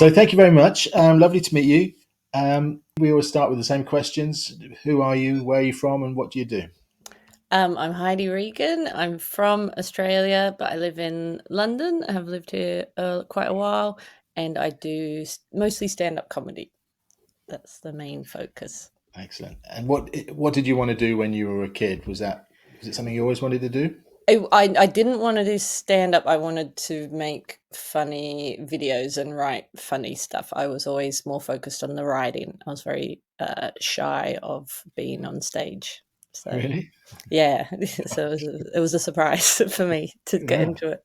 So thank you very much. Lovely to meet you. We always start with the same questions. Who are you? Where are you from? And what do you do? I'm Heidi Regan. I'm from Australia, but I live in London. I have lived here quite a while, and I do mostly stand-up comedy. That's the main focus. Excellent. And what did you want to do when you were a kid? Was it something you always wanted to do? I didn't want to do stand-up. I wanted to make funny videos and write funny stuff. I was always more focused on the writing. I was very shy of being on stage. So Really? yeah, so it was a surprise for me to get Yeah. into it.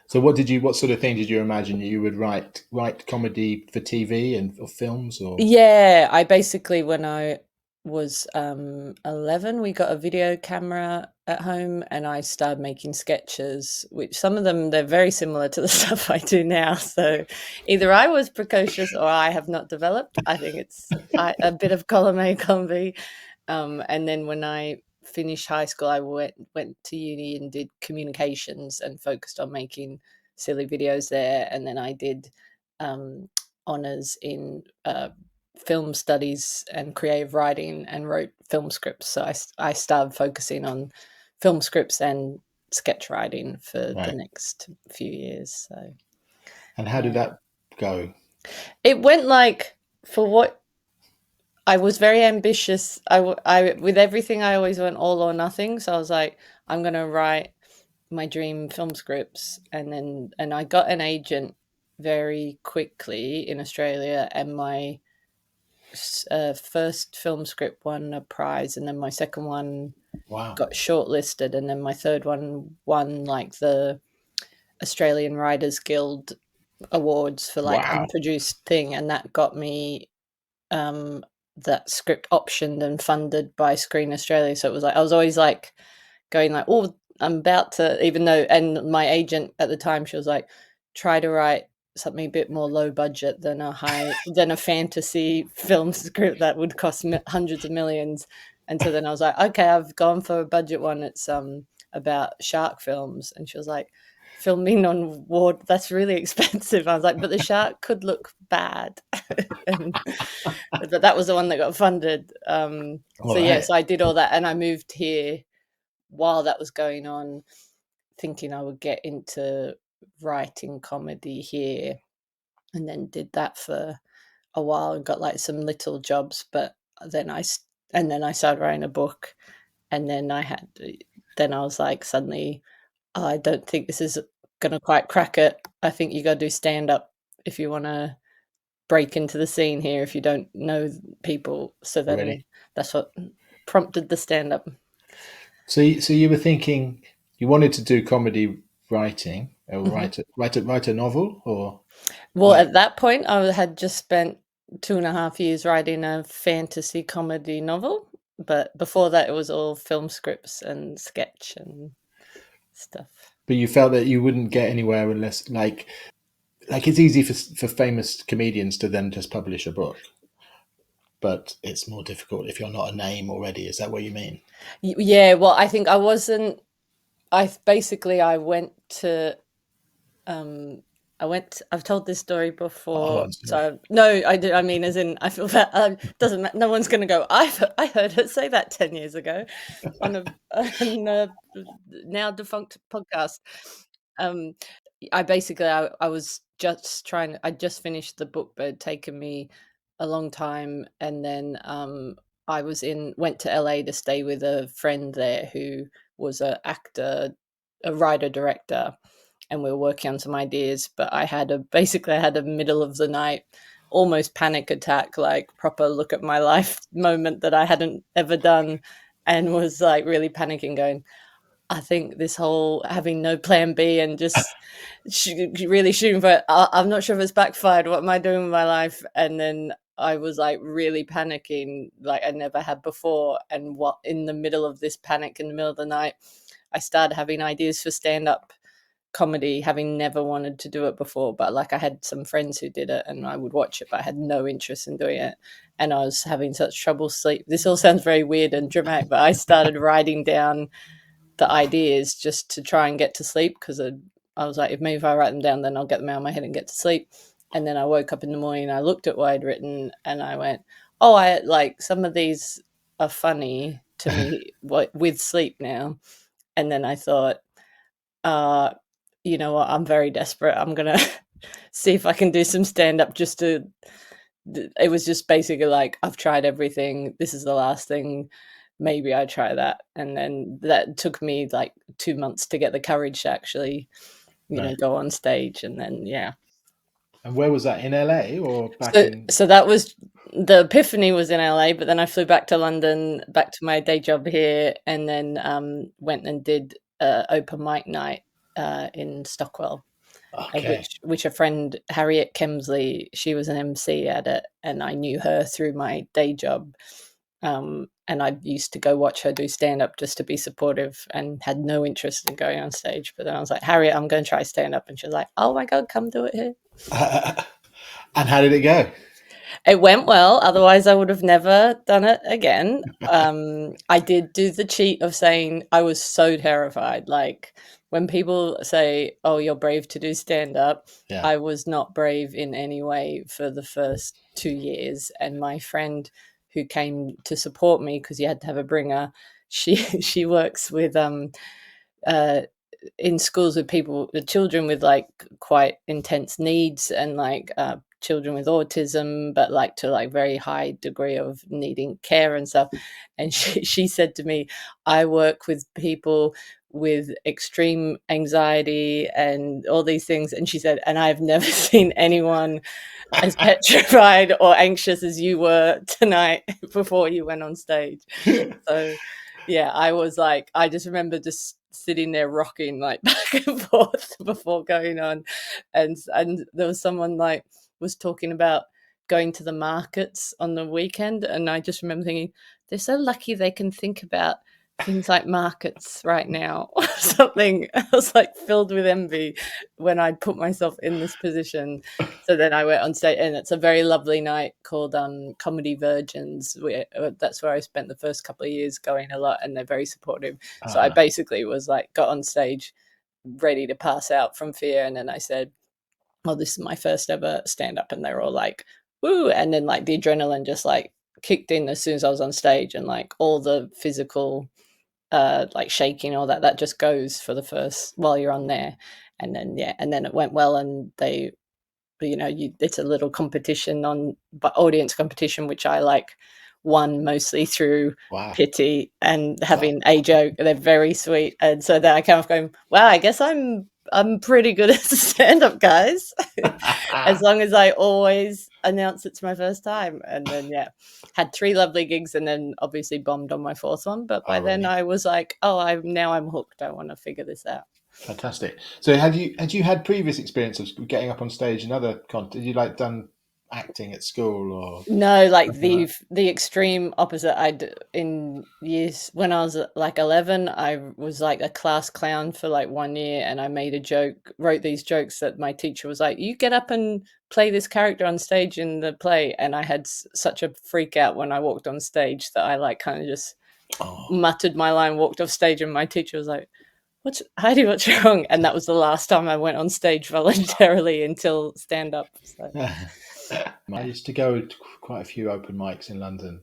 So what sort of thing did you imagine you would write comedy for TV and or films or? Yeah, I basically when I was 11, we got a video camera at home and I started making sketches, which some of them they're very similar to the stuff I do now. So either I was precocious or I have not developed. I think it's a bit of column A, column B. And then when I finished high school, I went to uni and did communications and focused on making silly videos there. And then I did um, honors in film studies and creative writing and wrote film scripts. So I started focusing on film scripts and sketch writing for the Right. next few years. So And how did yeah, that go? it went like for what I was very ambitious. With everything, I always went all or nothing. So I was like, I'm going to write my dream film scripts. And I got an agent very quickly in Australia. And my first film script won a prize. And then my second one Wow. got shortlisted. And then my third one won like the Australian Writers Guild awards for like Wow. unproduced thing. And that got me um, that script optioned and funded by Screen Australia. So it was like I was always like going like, oh, I'm about to, even though, and my agent at the time, she was like, try to write something a bit more low budget than a fantasy film script that would cost hundreds of millions. And so then I was like, okay, I've gone for a budget one. It's about shark films, and she was like, filming on water, that's really expensive. I was like, but the shark could look bad. and but that was the one that got funded. All So yeah, right. so I did all that, and I moved here while that was going on, thinking I would get into writing comedy here, and then did that for a while and got like some little jobs. But then I started writing a book, and then I was like suddenly, oh, I don't think this is gonna quite crack it. I think you got to do stand up if you want to break into the scene here if you don't know people. So then Really? that's what prompted the stand up. So you were thinking you wanted to do comedy writing or Mhm. write a novel or Well, why? at that point, I had just spent 2.5 years writing a fantasy comedy novel, but before that, it was all film scripts and sketch and stuff. But you felt that you wouldn't get anywhere unless like it's easy for famous comedians to then just publish a book, but it's more difficult if you're not a name already. Is that what you mean? Yeah, well, I think I wasn't. I went to um I've told this story Oh, before, I'm sorry. so no, I do. I mean, as in, I feel that doesn't no one's going to go. I heard her say that 10 years ago on a, on a now defunct podcast. Um, I basically I was just trying. I just finished the book, but it'd taken me a long time, and then I went to LA to stay with a friend there who was a actor, a writer director, and we were working on some ideas. But I had a middle of the night, almost panic attack, like proper look at my life moment that I hadn't ever done, and was like really panicking, going, I think this whole having no plan B and just really shooting for it, I'm not sure if it's backfired. What am I doing with my life? And then I was like really panicking, like I never had before. And what in the middle of this panic, in the middle of the night, I started having ideas for stand up comedy, having never wanted to do it before. But like I had some friends who did it and I would watch it, but I had no interest in doing it. And I was having such trouble sleep. This all sounds very weird and dramatic, but I started writing down the ideas just to try and get to sleep because I was like, if maybe if I write them down, then I'll get them out of my head and get to sleep. And then I woke up in the morning and I looked at what I'd written and I went, oh, I like some of these are funny to me with sleep now. And then I thought, you know what, I'm very desperate. I'm going to see if I can do some stand up just to. It was just basically like, I've tried everything. This is the last thing. Maybe I try that. And then that took me like 2 months to get the courage to actually, Right. go on stage. And then, yeah. And where was that, in LA or back So, in? so that was the epiphany was in LA, but then I flew back to London, back to my day job here, and then went and did open mic night in Stockwell, Okay. which a friend, Harriet Kemsley, she was an MC at it, and I knew her through my day job. And I used to go watch her do stand up just to be supportive and had no interest in going on stage. But then I was like, Harriet, I'm going to try stand up. And she was like, oh my God, come do it here. And how did it go? It went well. Otherwise, I would have never done it again. I did do the cheat of saying I was so terrified. Like when people say, oh, you're brave to do stand up, Yeah. I was not brave in any way for the first 2 years. And my friend who came to support me, because you had to have a bringer, she works with in schools with children with like quite intense needs and like children with autism, but like to like very high degree of needing care and stuff. And she said to me, I work with people with extreme anxiety and all these things. And she said, and I've never seen anyone as petrified or anxious as you were tonight before you went on stage. So yeah, I was like, I just remember just sitting there rocking like back and forth before going on. And there was someone like was talking about going to the markets on the weekend. And I just remember thinking, they're so lucky they can think about things like markets right now or something. I was like filled with envy when I'd put myself in this position. So then I went on stage, and it's a very lovely night called Comedy Virgins. That's where I spent the first couple of years going a lot, and they're very supportive. So I basically was like, got on stage ready to pass out from fear, and then I said, oh, this is my first ever stand up, and they were all like, woo, and then like the adrenaline just like kicked in as soon as I was on stage, and like all the physical like shaking, all that just goes for the first while you're on there. And then and then it went well, and they, it's a little competition but audience competition, which I like won mostly through pity and having a joke. They're very sweet, and so then I came off going, wow, I guess I'm pretty good at stand-up, guys. As long as I always announce it's my first time. And then had 3 lovely gigs, and then obviously bombed on my 4th one. But by then I was like, oh, I'm hooked. I want to figure this out. Fantastic. So had you had previous experience of getting up on stage in other content? Did you like done acting at school or No, like the extreme opposite. In years when I was like 11, I was like a class clown for like 1 year, and I made a joke, wrote these jokes that my teacher was like, you get up and play this character on stage in the play. And I had such a freak out when I walked on stage that I like kind of just muttered my line, walked off stage, and my teacher was like, Heidi, what's wrong? And that was the last time I went on stage voluntarily until stand up. So. I used to go to quite a few open mics in London,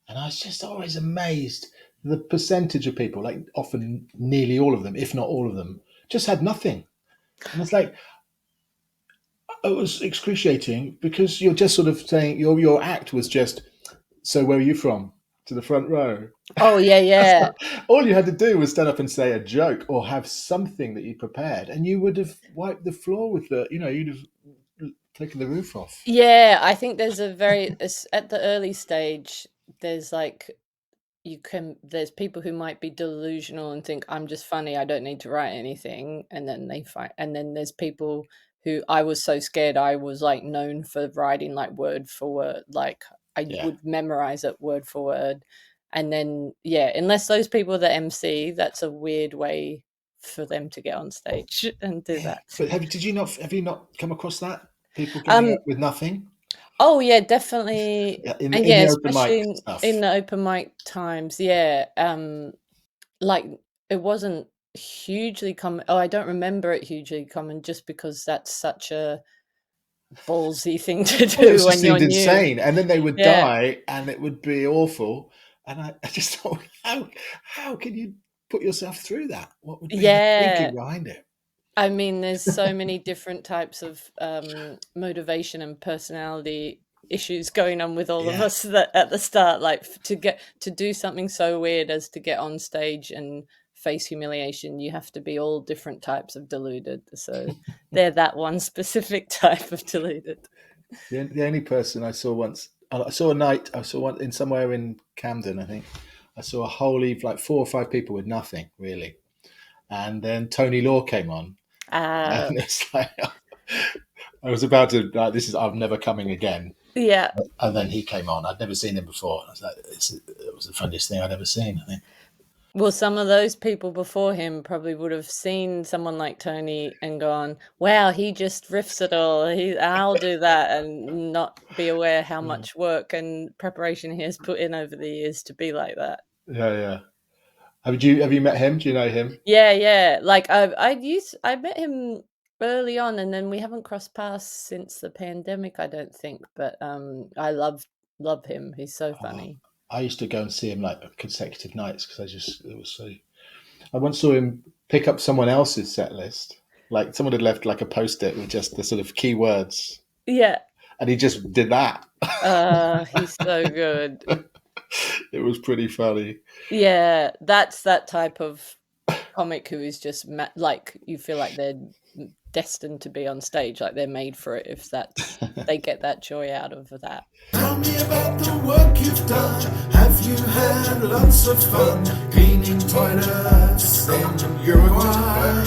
and I was just always amazed the percentage of people, like often nearly all of them, if not all of them, just had nothing. And it's like, it was excruciating because you're just sort of saying your act was just, so where are you from? To the front row. Oh, yeah. All you had to do was stand up and say a joke or have something that you prepared, and you would have wiped the floor with you'd have taken the roof off. Yeah, I think there's at the early stage, there's like, there's people who might be delusional and think I'm just funny, I don't need to write anything. And then and then there's people who, I was so scared, I was like known for writing like word for word, like I would memorize it word for word. And then, unless those people are the MC, that's a weird way for them to get on stage and do that. But have you not come across that? People getting up with nothing? Oh yeah, definitely. In And the open especially mic stuff. in the open mic times, like it wasn't hugely common. Oh, I don't remember it hugely common, just because that's such a ballsy thing to It do just when you're seemed new. insane. And then they would Yeah. die, and it would be awful. And I just thought, how can you put yourself through that? What would be the Yeah. thinking behind it? I mean, there's so many different types of motivation and personality issues going on with all of Yeah, us that at the start, like to do something so weird as to get on stage and face humiliation, you have to be all different types of deluded. So they're that one specific type of deluded. the only person I saw once, I saw one in somewhere in Camden, I think. I saw a whole heap, like 4 or 5 people with nothing really, and then Tony Law came on, and Uh, it's like I was about to like, this is I'm never coming again. yeah. And then he came on. I'd never seen him before. I was like, it was the funniest thing I'd ever seen, I think. Well, some of those people before him probably would have seen someone like Tony and gone, "Wow, he just riffs it all. I'll do that," and not be aware how Yeah, much work and preparation he has put in over the years to be like that. yeah. Have you met him? Do you know him? Yeah, yeah. Like I met him early on, and then we haven't crossed paths since the pandemic, I don't think. But I love him. He's so Oh, funny. I used to go and see him like consecutive nights because it was so. I once saw him pick up someone else's set list. Like someone had left like a post-it with just the sort of keywords, Yeah. and he just did that. He's so good. It was pretty funny. Yeah, that's that type of comic who is just like you feel like they're destined to be on stage, like they're made for it. If that's they get that joy out of that. Tell me about the work you've done. Have you had lots of fun cleaning toilets in Uruguay?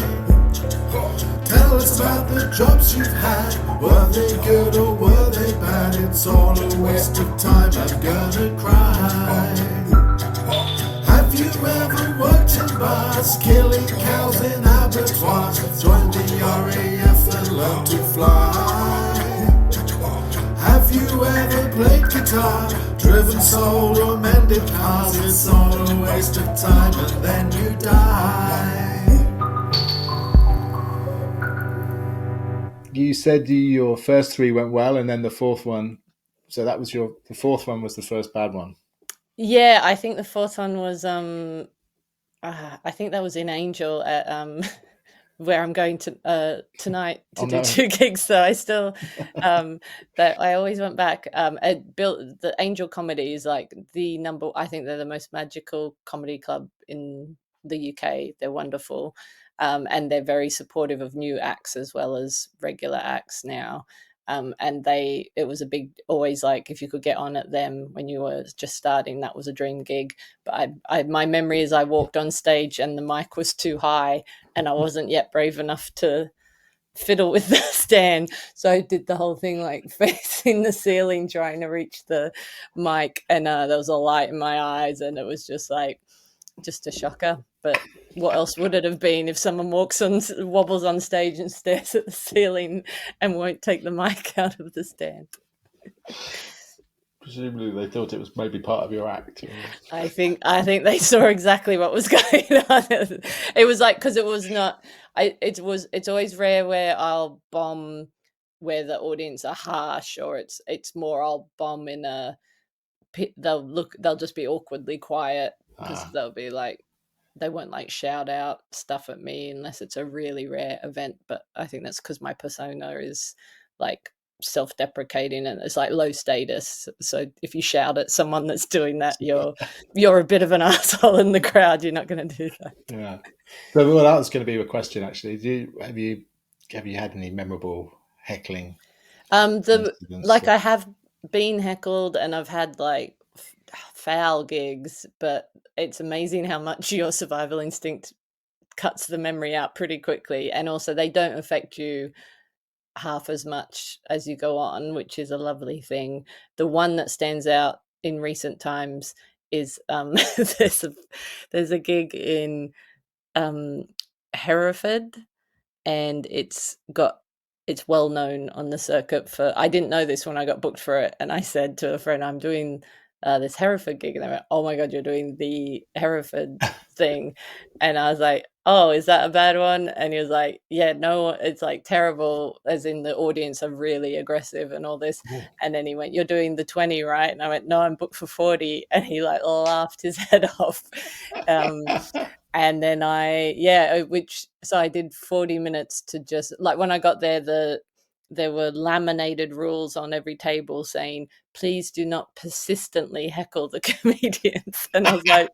Tell us about the jobs you've had. Were they good or were they bad? It's all a waste of time. I'm gonna cry. Have you ever worked in bars, killing cows in abattoirs? Joined the RAF and learned to fly. Have you ever played guitar, driven soul or mended cars? It's all a waste of time and then you die. You said your first 3 went well, and then the fourth one. So that was the fourth one was the first bad one. Yeah, I think the fourth one was I think that was in Angel at where I'm going to tonight to Oh do no! 2 gigs. So I still that I always went back. It built the Angel Comedy is like the number. I think they're the most magical comedy club in the UK. They're wonderful, and they're very supportive of new acts as well as regular acts now. And it was a big, always like if you could get on at them when you were just starting, that was a dream gig. But my memory is I walked on stage and the mic was too high and I wasn't yet brave enough to fiddle with the stand. So I did the whole thing like facing the ceiling, trying to reach the mic. And there was a light in my eyes and it was just like, just a shocker. But what else would it have been if someone wobbles on stage and stares at the ceiling and won't take the mic out of the stand? Presumably they thought it was maybe part of your act. I think they saw exactly what was going on. It was like because it was not. It's always rare where I'll bomb where the audience are harsh, or it's more I'll bomb in a pit. They'll just be awkwardly quiet because Ah, they'll be like they won't like shout out stuff at me unless it's a really rare event. But I think that's because my persona is like self-deprecating and it's like low status. So if you shout at someone that's doing that, you're a bit of an asshole in the crowd. You're not going to do that. yeah. So well, that was going to be a question actually. Have you had any memorable heckling The incidents? like I have been heckled and I've had like foul gigs, but it's amazing how much your survival instinct cuts the memory out pretty quickly, and also they don't affect you half as much as you go on, which is a lovely thing. The one that stands out in recent times is there's a gig in um, Hereford, and it's well known on the circuit for. I didn't know this when I got booked for it, and I said to a friend, "I'm doing this Hereford gig, and they went, "Oh my god, you're doing the Hereford thing," and I was like, "Oh, is that a bad one?" And he was like, "Yeah, no, it's like terrible, as in the audience are really aggressive and all this." And then he went, "You're doing the 20, right?" And I went, "No, I'm booked for 40," and he like laughed his head off. And then so I did 40 minutes to just like, when I got there, there were laminated rules on every table saying, "Please do not persistently heckle the comedians." And I was like,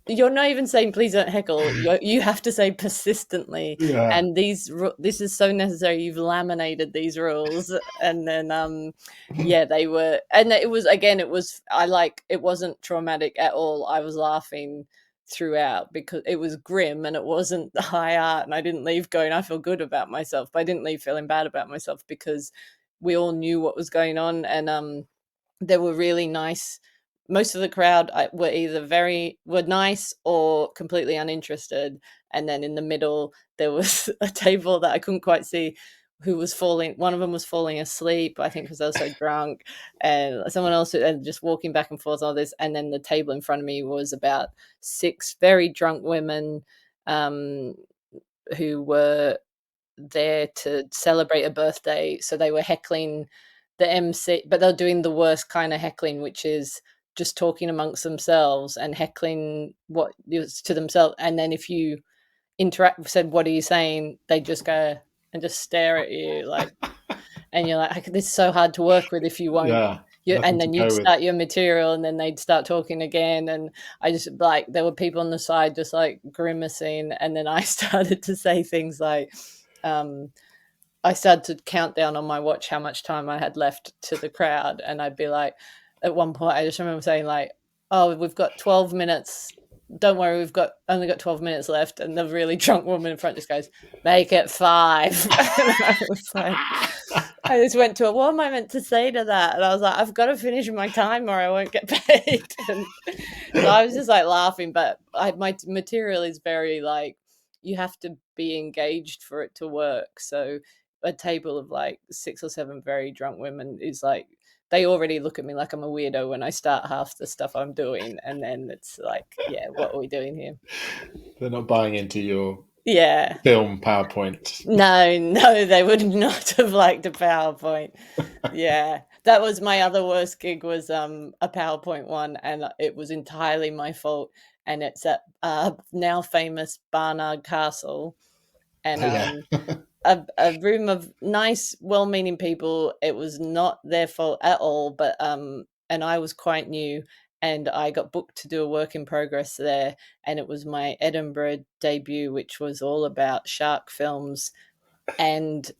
"You're not even saying please don't heckle. You have to say persistently." Yeah. And this is so necessary. You've laminated these rules. And then they were, and it was, again, it wasn't traumatic at all. I was laughing throughout because it was grim and it wasn't high art, and I didn't leave going, I feel good about myself, but I didn't leave feeling bad about myself because we all knew what was going on. And there were really nice, most of the crowd were either were nice or completely uninterested. And then in the middle there was a table that I couldn't quite see who was falling. One of them was falling asleep, I think, because they were so drunk, and someone else and just walking back and forth, all this. And then the table in front of me was about 6 very drunk women who were there to celebrate a birthday. So they were heckling the MC, but they're doing the worst kind of heckling, which is just talking amongst themselves and heckling what is to themselves. And then if you said, "What are you saying?" they just go and just stare at you like, and you're like, "This is so hard to work with if you won't." Yeah. And then you'd start your material, and then they'd start talking again. And I just like, there were people on the side just like grimacing. And then I started to say things like, I started to count down on my watch how much time I had left to the crowd. And I'd be like, at one point, I just remember saying like, "Oh, we've got 12 minutes. Don't worry, we've only got 12 minutes left." And the really drunk woman in front just goes, "Make it 5." And I was like, I just went to her, "What am I meant to say to that?" And I was like, "I've got to finish my time or I won't get paid." And so I was just like laughing, but my material is very like, you have to be engaged for it to work. So a table of like 6 or 7 very drunk women is like, they already look at me like I'm a weirdo when I start half the stuff I'm doing, and then it's like, yeah, what are we doing here? They're not buying into your Yeah. film PowerPoint. No, they would not have liked a PowerPoint. Yeah. That was my other worst gig, was a PowerPoint one, and it was entirely my fault. And it's at now famous Barnard Castle. And a room of nice, well-meaning people. It was not their fault at all, but and I was quite new, and I got booked to do a work in progress there, and it was my Edinburgh debut, which was all about shark films and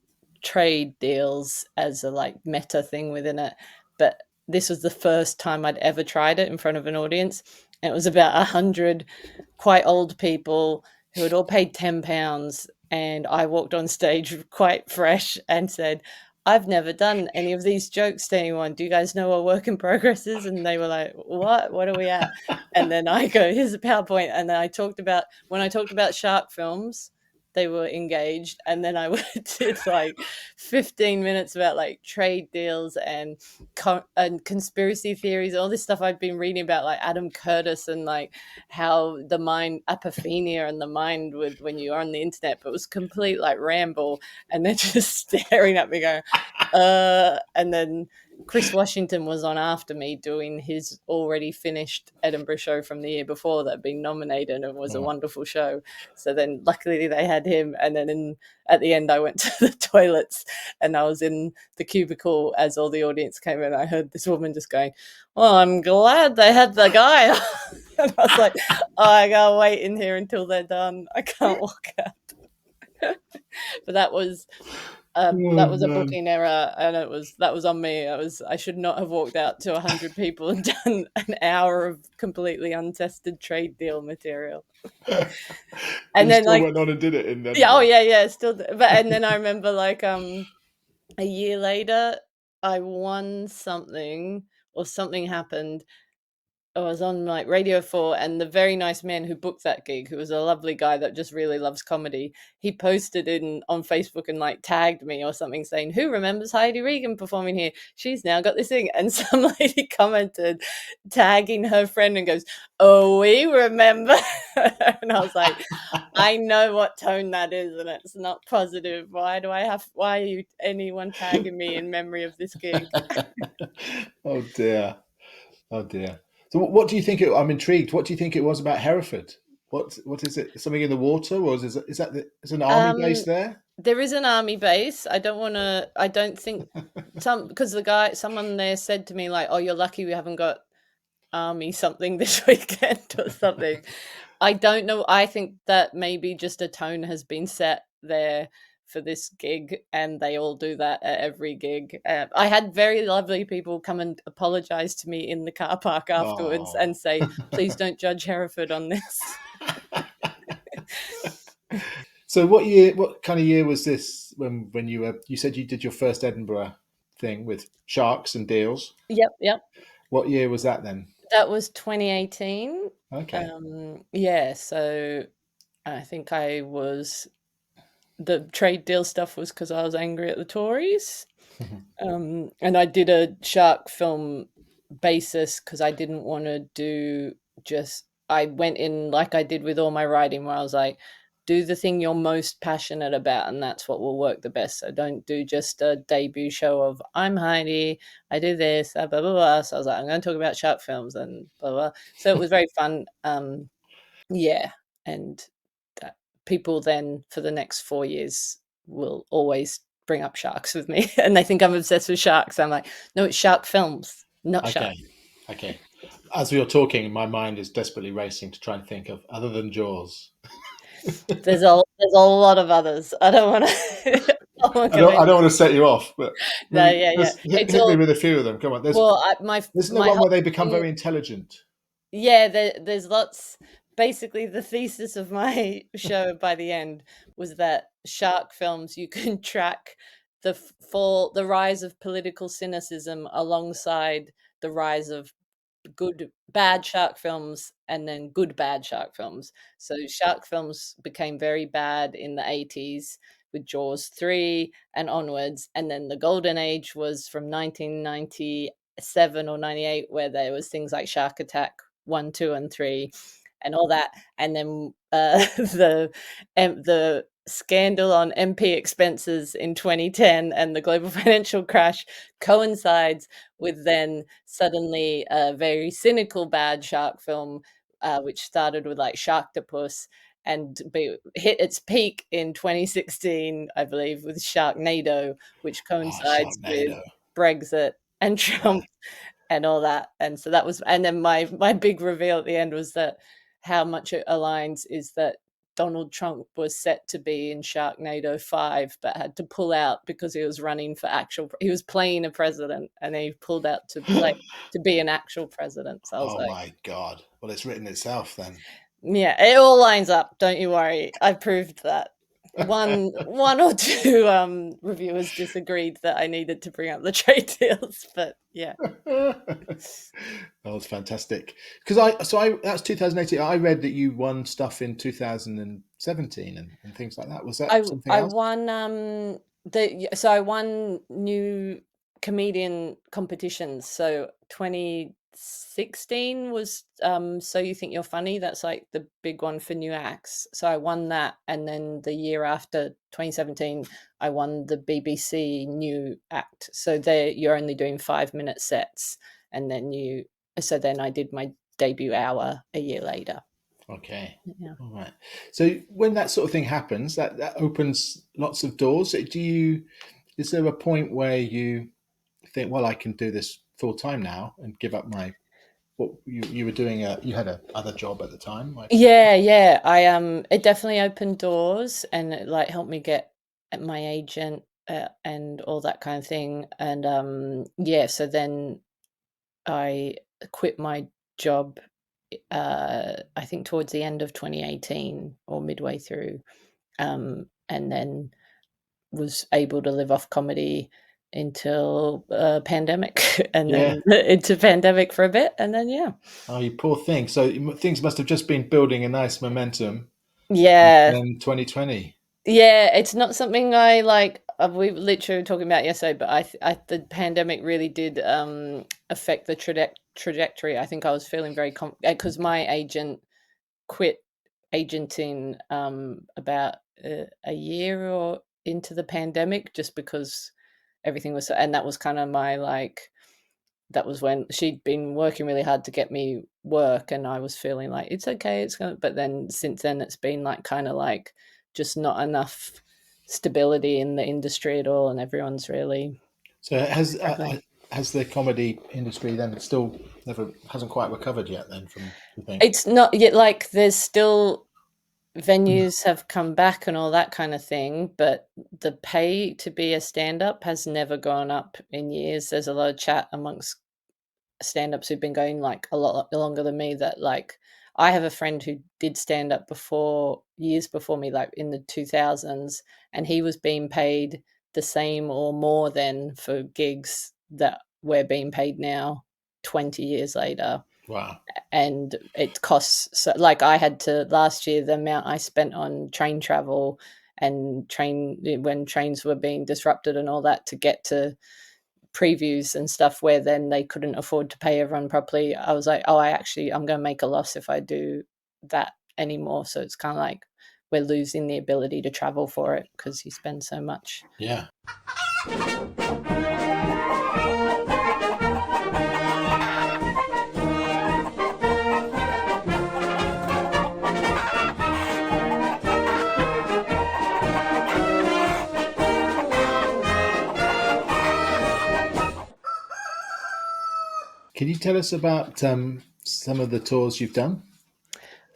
trade deals as a like meta thing within it. But this was the first time I'd ever tried it in front of an audience, and it was about 100 quite old people who had all paid £10. And I walked on stage quite fresh and said, "I've never done any of these jokes to anyone. Do you guys know what work in progress is?" And they were like, What are we at?" And then I go, "Here's a PowerPoint." And then when I talked about shark films, they were engaged. And then I did like 15 minutes about like trade deals and conspiracy theories, all this stuff I'd been reading about, like Adam Curtis, and like how the mind, apophenia, and the mind with when you are on the internet. But it was complete like ramble, and they're just staring at me going, and then Chris Washington was on after me doing his already finished Edinburgh show from the year before that had been nominated, and was a wonderful show. So then luckily they had him. And then at the end I went to the toilets, and I was in the cubicle as all the audience came in. I heard this woman just going, "Well, I'm glad they had the guy." And I was like, "Oh, I gotta wait in here until they're done. I can't walk out." But that was a booking error, and that was on me. I should not have walked out to 100 people and done an hour of completely untested trade deal material. And then still went on and did it in Edinburgh. Yeah, still. But and then I remember like a year later, I won something, or something happened, I was on like Radio 4, and the very nice man who booked that gig, who was a lovely guy that just really loves comedy, he posted on Facebook and like tagged me or something saying, "Who remembers Heidi Regan performing here? She's now got this thing." And some lady commented, tagging her friend, and goes, "Oh, we remember." And I was like, I know what tone that is, and it's not positive. Why are you anyone tagging me in memory of this gig? Oh dear. Oh dear. So what do you think I'm intrigued. What do you think it was about Hereford? What is it? Something in the water, or is an army base there? There is an army base. I don't think because someone there said to me like, "Oh, you're lucky we haven't got army something this weekend," or something. I don't know. I think that maybe just a tone has been set there for this gig, and they all do that at every gig. I had very lovely people come and apologize to me in the car park afterwards and say, "Please don't judge Hereford on this." So what kind of year was this when you said you did your first Edinburgh thing with Sharks and Deals? Yep. What year was that then? That was 2018. Okay. Yeah, so I think the trade deal stuff was because I was angry at the Tories. And I did a shark film basis because I didn't want to do I went in like I did with all my writing, where I was like, do the thing you're most passionate about, and that's what will work the best. So don't do just a debut show of I'm Heidi, I do this, blah, blah, blah. So I was like, I'm going to talk about shark films and blah, blah. So it was very fun. Yeah. And people then for the next 4 years will always bring up sharks with me, and they think I'm obsessed with sharks. I'm like, no, it's shark films, not sharks. Okay. As we were talking, my mind is desperately racing to try and think of other than Jaws. There's a lot of others. I don't want to. I don't want to set you off, but no, yeah. Hit me with a few of them. Come on. There's the one where they become very intelligent. Yeah, there's lots. Basically, the thesis of my show by the end was that shark films, you can track the rise of political cynicism alongside the rise of bad shark films, and then good bad shark films. So shark films became very bad in the 80s with Jaws 3 and onwards, and then the golden age was from 1997 or 98, where there was things like Shark Attack 1, 2 and 3 and all that. And then the scandal on MP expenses in 2010 and the global financial crash coincides with then suddenly a very cynical bad shark film, which started with like Sharktopus and hit its peak in 2016, I believe, with Sharknado, which coincides with Brexit and Trump and all that. And so that was, and then my big reveal at the end was that how much it aligns is that Donald Trump was set to be in Sharknado 5, but had to pull out because he was running for he was playing a president, and he pulled out to be an actual president. So I was my God. Well, it's written itself then. Yeah, it all lines up. Don't you worry. I proved that. One or two reviewers disagreed that I needed to bring up the trade deals, but yeah. That was fantastic. Because that was 2018. I read that you won stuff in 2017 and things like that. Was that something else? I won I won new comedian competitions. So 2016 was So You Think You're Funny. That's like the big one for new acts. So I won that, and then the year after, 2017, I won the BBC new act. So you're only doing 5-minute sets, and then then I did my debut hour a year later. Okay. Yeah. All right. So when that sort of thing happens, that opens lots of doors. Is there a point where you think, well, I can do this full time now and give up what you were doing? You had other job at the time. Yeah. It definitely opened doors, and it like helped me get my agent and all that kind of thing. And so then I quit my job. I think towards the end of 2018 or midway through, and then was able to live off comedy until pandemic, and Yeah. then into pandemic for a bit, and then yeah. Oh, you poor thing. So things must have just been building a nice momentum Yeah, in 2020. yeah, it's not something I like. We were literally talking about yesterday, but the pandemic really did affect the trajectory. I think I was feeling very because my agent quit agenting about a year or into the pandemic, just because everything was, and that was kind of my like. That was when she'd been working really hard to get me work, and I was feeling like it's okay, it's gonna. But then since then, it's been like kind of like just not enough stability in the industry at all, and everyone's really So struggling. has the comedy industry then still never hasn't quite recovered yet then from the thing? It's not yet like there's still venues have come back and all that kind of thing, but the pay to be a stand-up has never gone up in years. There's a lot of chat amongst stand-ups who've been going like a lot longer than me that like I have a friend who did stand up before years before me, like in the 2000s, and he was being paid the same or more than for gigs that we're being paid now 20 years later. Wow. And it costs so like I had to last year the amount I spent on train travel and when trains were being disrupted and all that to get to previews and stuff where then they couldn't afford to pay everyone properly. I was like, oh, I'm going to make a loss if I do that anymore. So it's kind of like we're losing the ability to travel for it because you spend so much. Yeah. Can you tell us about some of the tours you've done?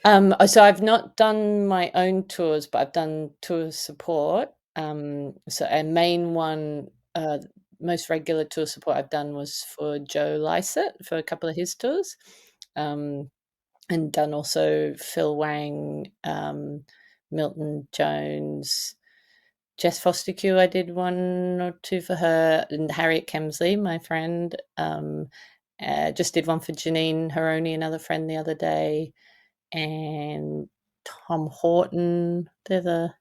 So I've not done my own tours, but I've done tour support. So a main one, most regular tour support I've done was for Joe Lycett for a couple of his tours, and done also Phil Wang, Milton Jones, Jess Fostekew. I did one or two for her, and Harriet Kemsley, my friend. Just did one for Janine Haroni, another friend, the other day, and Tom Horton. They're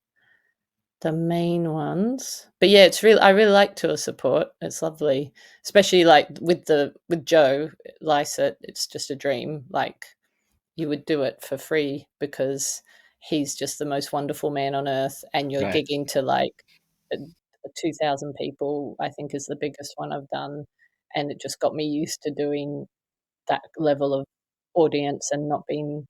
the main ones. But yeah, I really like tour support. It's lovely, especially like with Joe Lycett. It's just a dream. Like you would do it for free because he's just the most wonderful man on earth, and you're Right. gigging to like 2,000 people. I think is the biggest one I've done, and it just got me used to doing that level of audience and not being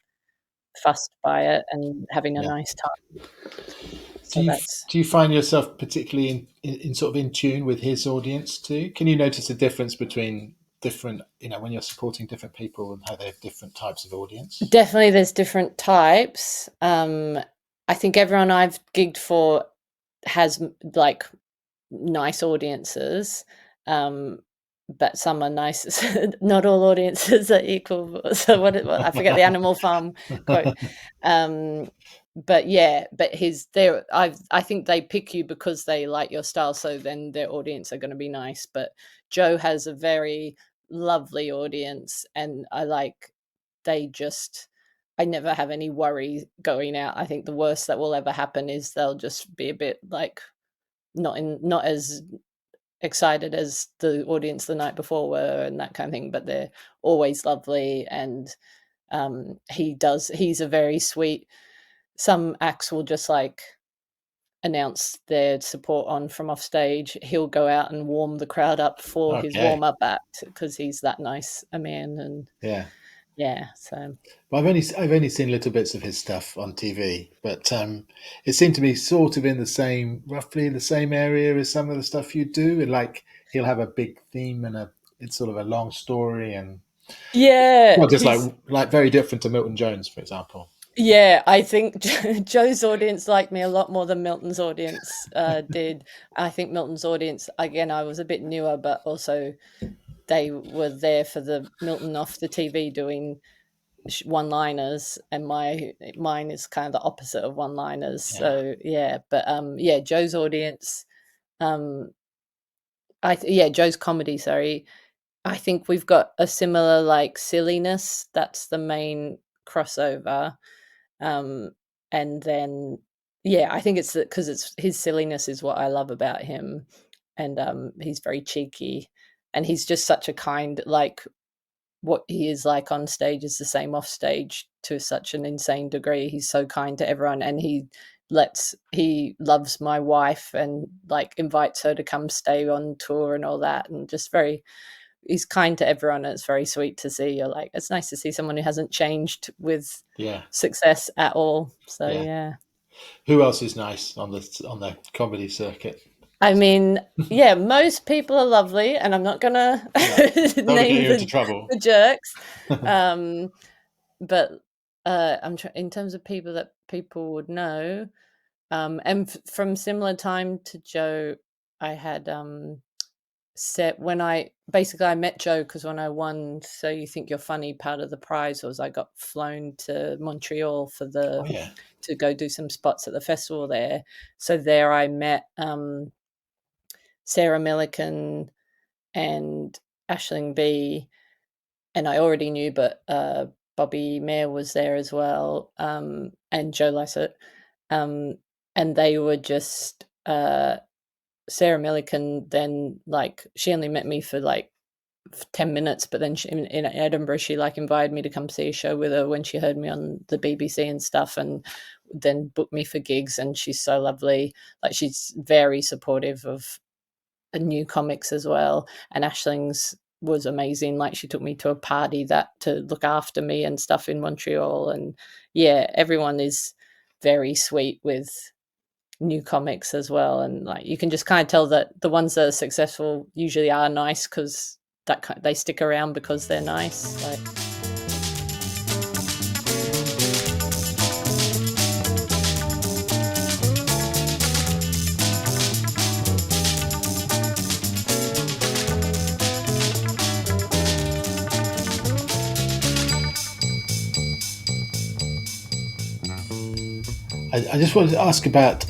fussed by it and having a Yeah. nice time. Do So you that's do you find yourself particularly in sort of in tune with his audience too? Can you notice a difference between different, when you're supporting different people and how they have different types of audience? definitely there's different types. I think everyone I've gigged for has like nice audiences, but some are nice. Not all audiences are equal. So I forget the Animal Farm quote. But yeah, but I think they pick you because they like your style, so then their audience are going to be nice. But Joe has a very lovely audience, and I never have any worry going out. I think the worst that will ever happen is they'll just be a bit like not as excited as the audience the night before were and that kind of thing, but they're always lovely. And he's a very sweet. Some acts will just like announce their support on from off stage. He'll go out and warm the crowd up for his Okay. warm up act because he's that nice a man. And Yeah. yeah, so Well, I've only seen little bits of his stuff on TV, but it seemed to be sort of roughly the same area as some of the stuff you do. And like he'll have a big theme and it's sort of a long story, and yeah, not just like very different to Milton Jones, for example. yeah, I think Joe's audience liked me a lot more than Milton's audience did. I think Milton's audience, again, I was a bit newer, but also they were there for the Milton off the TV doing one-liners, and mine is kind of the opposite of one-liners. Yeah. So yeah, but yeah, Joe's audience, Joe's comedy. Sorry, I think we've got a similar like silliness. That's the main crossover, and then I think it's because it's his silliness is what I love about him, and he's very cheeky, and he's just such a kind like. What he is like on stage is the same off stage to such an insane degree. He's so kind to everyone, and he loves my wife and like invites her to come stay on tour and all that, and just he's kind to everyone. And it's very sweet to see. You're like, it's nice to see someone who hasn't changed with success at all. So yeah. Who else is nice on the comedy circuit? I mean, most people are lovely, and I'm not gonna name the jerks. But I'm in terms of people that people would know, and from similar time to Joe, I had when I met Joe because when I won So You Think You're Funny, part of the prize was I got flown to Montreal for to go do some spots at the festival there. So there I met Sarah Millican and Aisling Bea, and I already knew, but Bobby Mayer was there as well, and Joe Lycett, and they were just Sarah Millican. Then like she only met me for like 10 minutes, but then in Edinburgh she like invited me to come see a show with her when she heard me on the BBC and stuff, and then booked me for gigs. And she's so lovely, like she's very supportive of new comics as well. And Aisling's was amazing, like she took me to a party to look after me and stuff in Montreal. And everyone is very sweet with new comics as well, and like you can just kind of tell that the ones that are successful usually are nice because they stick around because they're nice. I just wanted to ask about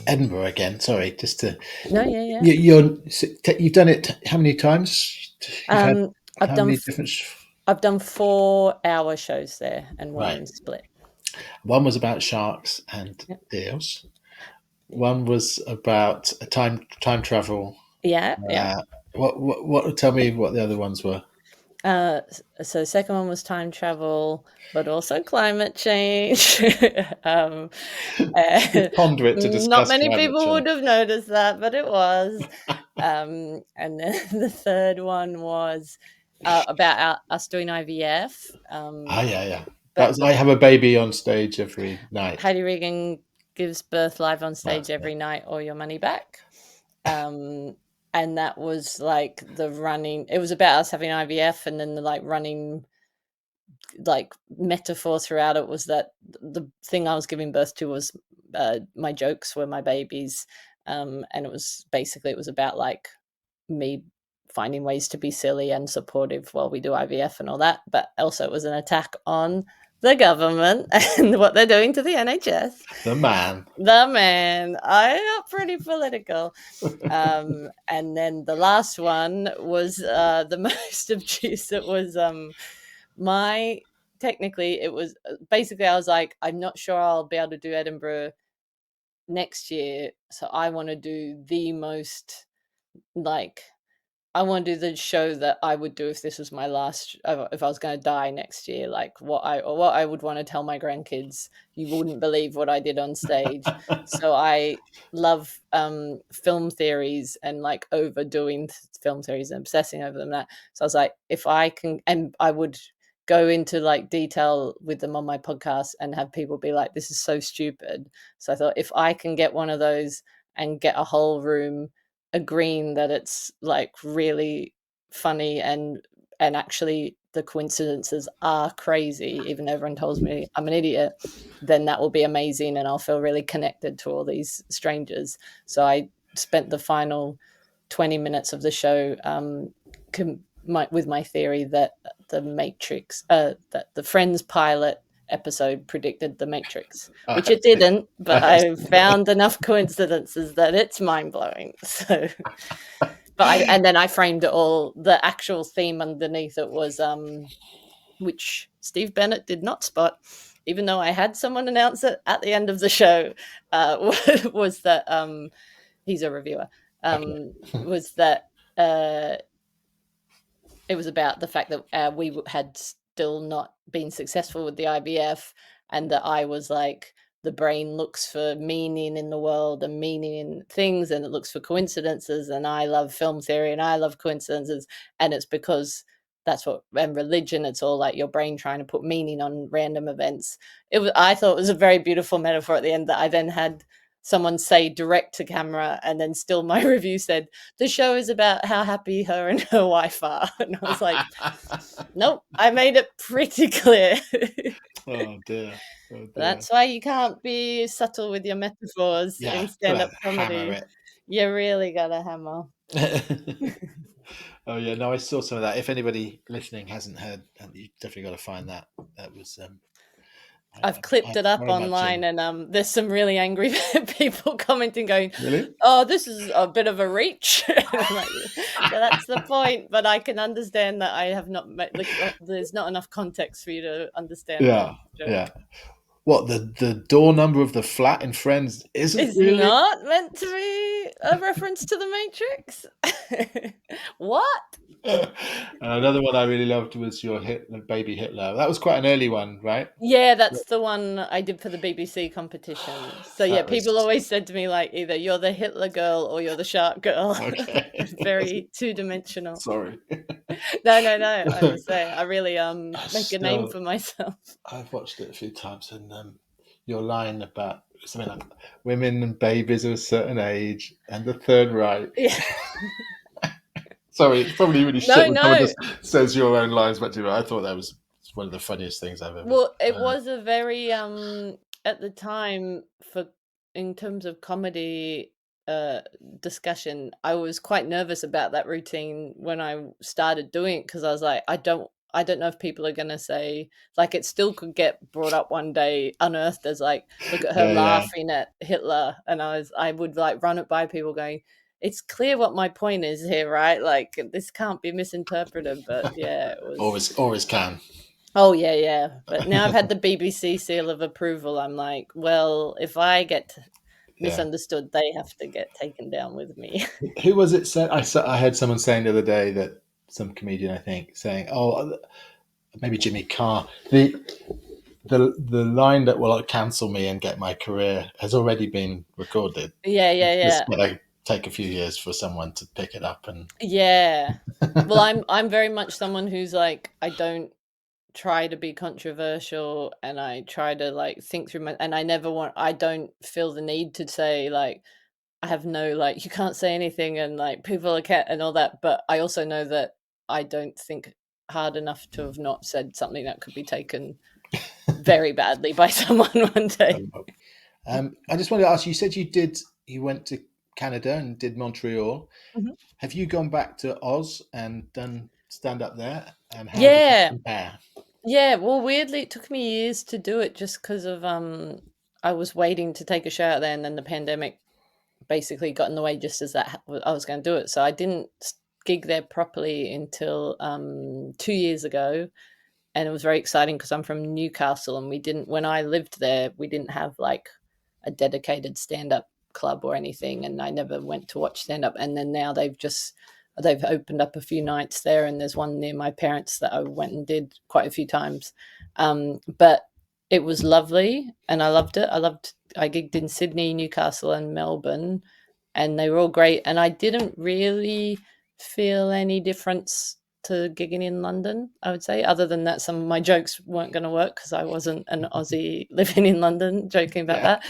Edinburgh again. Sorry, just to. No, yeah. You've done it how many times? I've done 4-hour shows there, and one split. One was about sharks and eels. One was about time travel. Yeah. What? Tell me what the other ones were. So the second one was time travel, but also climate change. Ponder it to discuss. Not many people would have noticed that, but it was. And then the third one was about us doing IVF. That was I Have a Baby on stage every night. Heidi Regan gives birth live on stage every night, or your money back. And that was like the running. It was about us having IVF, and then the like running, like metaphor throughout it was that the thing I was giving birth to was my jokes were my babies, and it was about like me finding ways to be silly and supportive while we do IVF and all that. But also it was an attack on the government and what they're doing to the NHS. The man. I got pretty political. And then the last one was the most obtuse. It was technically it was basically I was like, I'm not sure I'll be able to do Edinburgh next year. So I want to do the most I want to do the show that I would do if this was my last, if I was going to die next year, like what I would want to tell my grandkids. You wouldn't believe what I did on stage. So I love film theories and like overdoing film theories and obsessing over them. So I was like, if I can, and I would go into like detail with them on my podcast and have people be like, this is so stupid. So I thought if I can get one of those and get a whole room agreeing that it's like really funny and actually the coincidences are crazy, even though everyone tells me I'm an idiot, then that will be amazing and I'll feel really connected to all these strangers. So I spent the final 20 minutes of the show with my theory that the Matrix, that the Friends pilot episode predicted The Matrix, which it didn't, but I found enough coincidences that it's mind-blowing. So, and then I framed it all. The actual theme underneath it was which Steve Bennett did not spot, even though I had someone announce it at the end of the show, was that he's a reviewer, was that it was about the fact that we had still not been successful with the IVF, and that I was like, the brain looks for meaning in the world and meaning in things, and it looks for coincidences, and I love film theory and I love coincidences, and it's because that's what, and religion, it's all like your brain trying to put meaning on random events. I thought it was a very beautiful metaphor at the end that I then had someone say direct to camera, and then still my review said the show is about how happy her and her wife are, and I was like, nope, I made it pretty clear. Oh dear. That's why you can't be subtle with your metaphors in stand-up comedy. You really gotta hammer. Oh yeah, no, I saw some of that. If anybody listening hasn't heard, you definitely got to find that. That was I've clipped it up online, and there's some really angry people commenting, going, really? "Oh, this is a bit of a reach." I'm like, yeah, that's the point, but I can understand that I have not. There's not enough context for you to understand. Yeah. What, the door number of the flat in Friends isn't really not meant to be a reference to the Matrix? What? Another one I really loved was your Baby Hitler. That was quite an early one, right? Yeah, that's the one I did for the BBC competition. So yeah, people always said to me, like, either you're the Hitler girl or you're the shark girl. Okay. Very two-dimensional. Sorry. No. I would say I really make a name for myself. I've watched it a few times, and your line about something like women and babies of a certain age and the Third Reich. Yeah. Sorry, it's probably really shit when someone just says your own lines back to you. I thought that was one of the funniest things I've ever. Well, it was a very at the time, in terms of comedy discussion, I was quite nervous about that routine when I started doing it, because I was like, I don't know if people are gonna say, like, it still could get brought up one day, unearthed as like, look at her laughing at Hitler, and I would like run it by people going, it's clear what my point is here, right? Like, this can't be misinterpreted. But yeah, it was always can. Oh yeah. But now I've had the BBC seal of approval. I'm like, well, if I get misunderstood, they have to get taken down with me. Who was it said? I heard someone saying the other day, that some comedian, I think, saying, oh, maybe Jimmy Carr, the line that will cancel me and get my career has already been recorded. Yeah. But take a few years for someone to pick it up. And well, I'm very much someone who's like, I don't try to be controversial, and I try to like think through and I don't feel the need to say, like, I have no, like, you can't say anything, and like people are and all that, but I also know that I don't think hard enough to have not said something that could be taken very badly by someone one day. I just wanted to ask, you said you went to Canada and did Montreal. Mm-hmm. Have you gone back to Oz and done stand up there? And how does it compare? Yeah, well, weirdly, it took me years to do it, just because of I was waiting to take a show out there, and then the pandemic basically got in the way just as I was going to do it. So I didn't gig there properly until 2 years ago, and it was very exciting because I'm from Newcastle, and when I lived there, we didn't have like a dedicated stand-up club or anything, and I never went to watch stand-up. And then now they've opened up a few nights there, and there's one near my parents that I went and did quite a few times. But it was lovely, and I loved it. I gigged in Sydney, Newcastle, and Melbourne, and they were all great. And I didn't really feel any difference to gigging in London, I would say, other than that some of my jokes weren't going to work because I wasn't an Aussie living in London joking about that.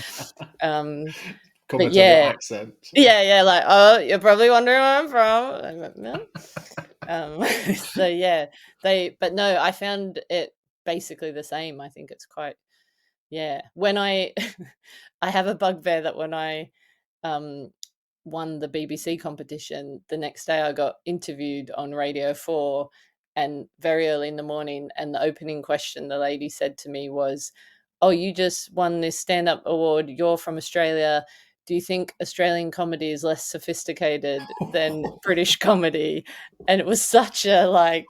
Comment on your accent. Yeah, like, oh, you're probably wondering where I'm from. So yeah, but no, I found it basically the same. I think it's quite, when I have a bugbear that when I won the BBC competition, the next day I got interviewed on Radio 4, and very early in the morning, and the opening question the lady said to me was, "Oh, you just won this stand-up award. You're from Australia. Do you think Australian comedy is less sophisticated than British comedy?" And it was such a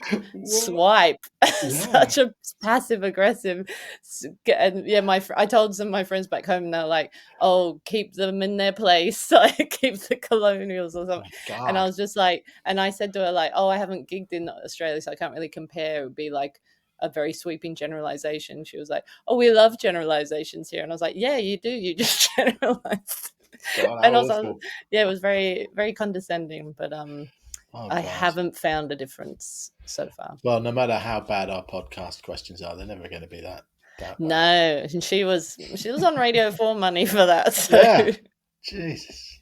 swipe, such a passive aggressive. And yeah, I told some of my friends back home, and they're like, "Oh, keep them in their place, like keep the colonials or something." Oh, And I was just like, and I said to her like, "Oh, I haven't gigged in Australia, so I can't really compare." It would be like a very sweeping generalization. She was like, "Oh, we love generalizations here," and I was like, "Yeah, you do. You just generalize." God, And how also, awful. yeah, it was very, very condescending, but Oh, I God. haven't found a difference so far. Well, no matter how bad our podcast questions are, they're never going to be that bad. No, and she was on Radio 4 money for that. So. Yeah. Jesus.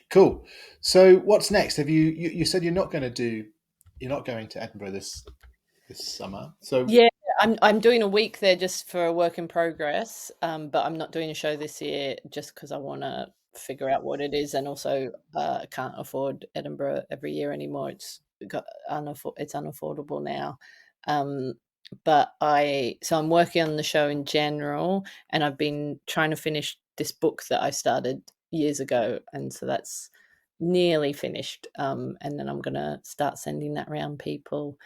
Cool. So what's next? Have you said you're not going to Edinburgh this summer? So Yeah, I'm doing a week there just for a work in progress, but I'm not doing a show this year just because I want to figure out what it is, and also can't afford Edinburgh every year anymore. It's unaffordable now. But I'm working on the show in general, and I've been trying to finish this book that I started years ago, and so that's nearly finished. And then I'm gonna start sending that around people.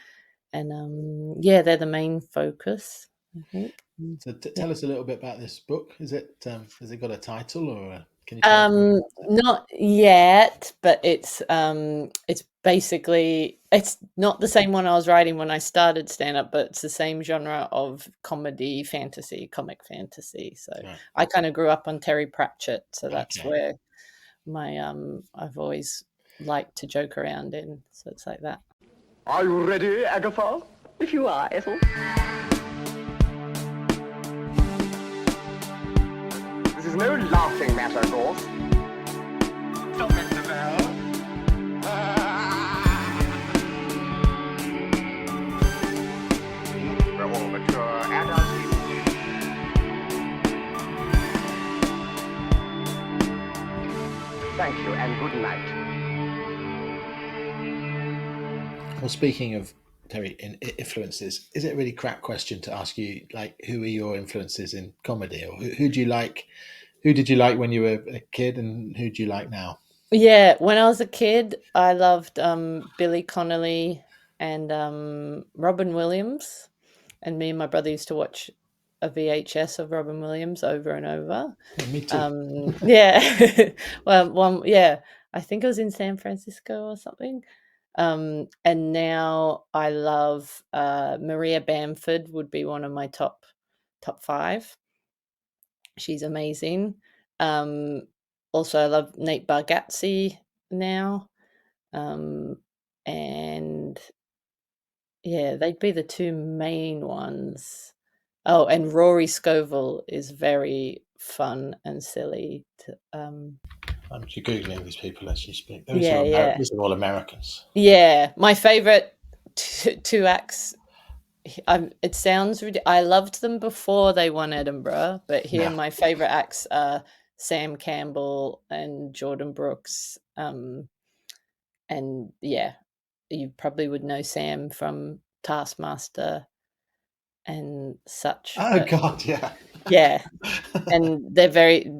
And yeah, they're the main focus, I think. So tell us a little bit about this book. Has it got a title, or can you tell us? Not yet, but it's basically, it's not the same one I was writing when I started stand-up, but it's the same genre of comedy fantasy, comic fantasy. So Right. I kind of grew up on Terry Pratchett, so that's Okay. where my I've always liked to joke around in. So it's like that. Are you ready, Agatha? If you are, Ethel. This is no laughing matter, Gorse. Don't ring the bell. We're all mature adults. Thank you and good night. Well, speaking of Terry influences, is it a really crap question to ask you, like, who are your influences in comedy, or who do you like? Who did you like when you were a kid, and who do you like now? Yeah, when I was a kid, I loved Billy Connolly and Robin Williams, and me and my brother used to watch a VHS of Robin Williams over and over. Yeah, me too. Yeah, well, I think it was in San Francisco or something. And now I love Maria Bamford would be one of my top 5. She's amazing. Also, I love Nate Bargatze now. And yeah, they'd be the 2 main ones. Oh, and Rory Scovel is very fun and silly. I'm Googling these people as you speak. These are all Americans. Yeah, my favorite 2 acts. It sounds I loved them before they won Edinburgh, but here my favorite acts are Sam Campbell and Jordan Brooks. And yeah, you probably would know Sam from Taskmaster and such. Oh, God, yeah. Yeah. And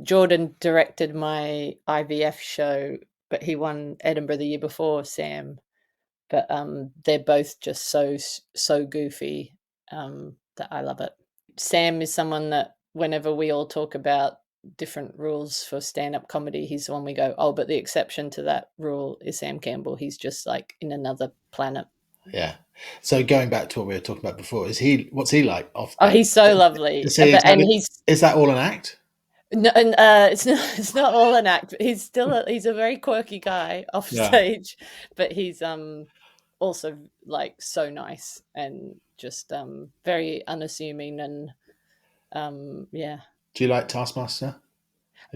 Jordan directed my IVF show, but he won Edinburgh the year before Sam. But they're both just so goofy that I love it. Sam is someone that whenever we all talk about different rules for stand-up comedy, he's the one we go, oh, but the exception to that rule is Sam Campbell. He's just like in another planet. Yeah. So going back to what we were talking about before, what's he like? He's so lovely. Is that all an act? No, and it's not all an act. But he's a very quirky guy off stage, but he's also like so nice and just very unassuming and yeah. Do you like Taskmaster?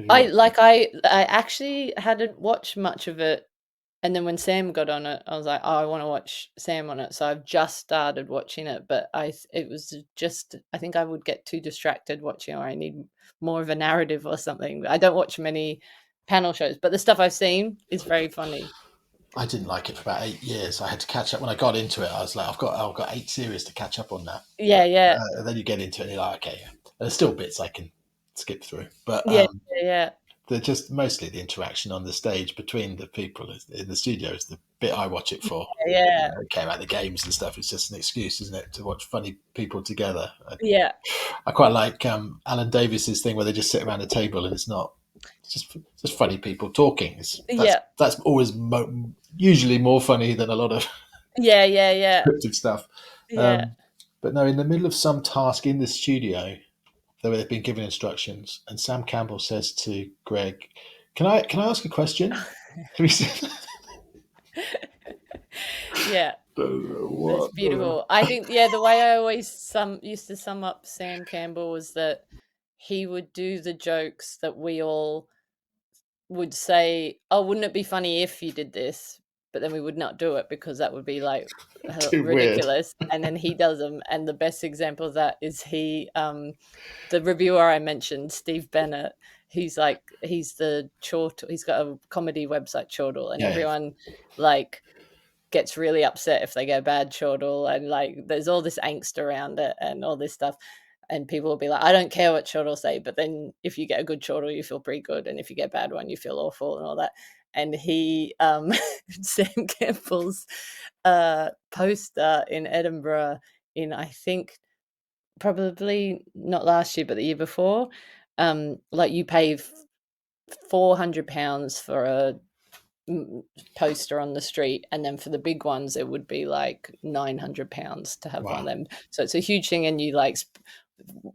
I actually hadn't watched much of it, and then when Sam got on it, I was like, oh, I want to watch Sam on it. So I've just started watching it, but I think I would get too distracted watching, or I need more of a narrative or something. I don't watch many panel shows, but the stuff I've seen is very funny. I didn't like it for about 8 years. I had to catch up. When I got into it, I was like, I've got 8 series to catch up on now. Yeah, yeah, And then you get into it and you're like, okay, yeah. There's still bits I can skip through. But yeah, yeah, they're just mostly the interaction on the stage between the people in the studio is the bit I watch it for. yeah, Okay, about the games and stuff. It's just an excuse, isn't it, to watch funny people together. yeah, I quite like Alan Davis's thing where they just sit around a table and it's just funny people talking. yeah, That's always usually more funny than a lot of yeah, yeah, scripted stuff. yeah. But no, in the middle of some task in the studio, they've been given instructions, and Sam Campbell says to Greg, "Can I ask a question?" Have you seen that? Yeah. What? That's beautiful. I think, yeah, the way I always used to sum up Sam Campbell was that he would do the jokes that we all would say, "Oh, wouldn't it be funny if you did this?" But then we would not do it because that would be like Too weird. ridiculous. And then he does them. And the best example of that is the reviewer I mentioned, Steve Bennett, who's like, he's got a comedy website, Chortle, and Yeah. everyone like gets really upset if they get a bad chortle, and like there's all this angst around it and all this stuff, and people will be like, I don't care what chortle say, but then if you get a good chortle you feel pretty good, and if you get a bad one you feel awful and all that. And he Sam Campbell's poster in Edinburgh in, I think, probably not last year but the year before, like you pay £400 for a poster on the street, and then for the big ones it would be like £900 to have one of them. So it's a huge thing, and you like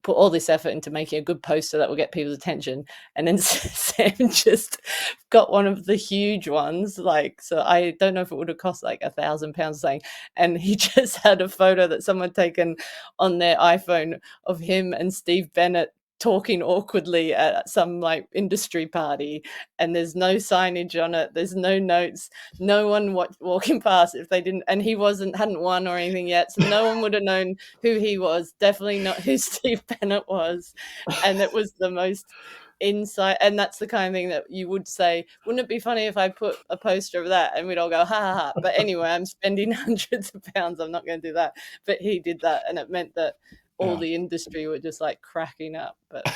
put all this effort into making a good poster that will get people's attention, and then Sam just got one of the huge ones, like, so I don't know if it would have cost like £1,000 something, and he just had a photo that someone taken on their iPhone of him and Steve Bennett talking awkwardly at some like industry party, and there's no signage on it, there's no notes, no one walking past if they didn't, and he hadn't won or anything yet, so no one would have known who he was, definitely not who Steve Bennett was. And it was the most insight, and that's the kind of thing that you would say, wouldn't it be funny if I put a poster of that, and we'd all go ha ha ha, but anyway, I'm spending hundreds of pounds, I'm not going to do that. But he did that, and it meant that all the industry were just like cracking up. But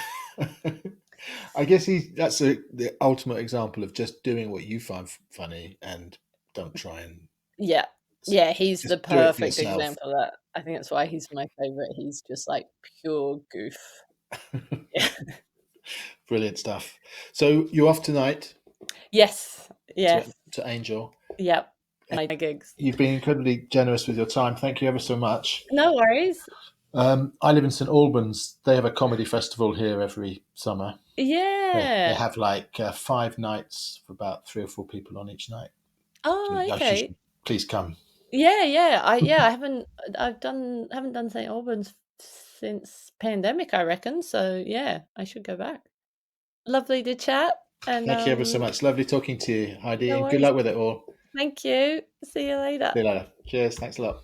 I guess that's the ultimate example of just doing what you find funny and don't try and he's the perfect example of that. I think that's why he's my favorite. He's just like pure goof. Brilliant stuff. So you're off tonight? Yes. To Angel. Yep. My gigs. You've been incredibly generous with your time. Thank you ever so much. No worries. I live in St Albans. They have a comedy festival here every summer. Yeah. They have like 5 nights for about 3 or 4 people on each night. Oh, so okay. Please come. Yeah. I haven't done St Albans since pandemic, I reckon. So yeah, I should go back. Lovely to chat. And thank you ever so much. Lovely talking to you, Heidi. No and worries. good luck with it all. Thank you. See you later. See you later. Cheers. Thanks a lot.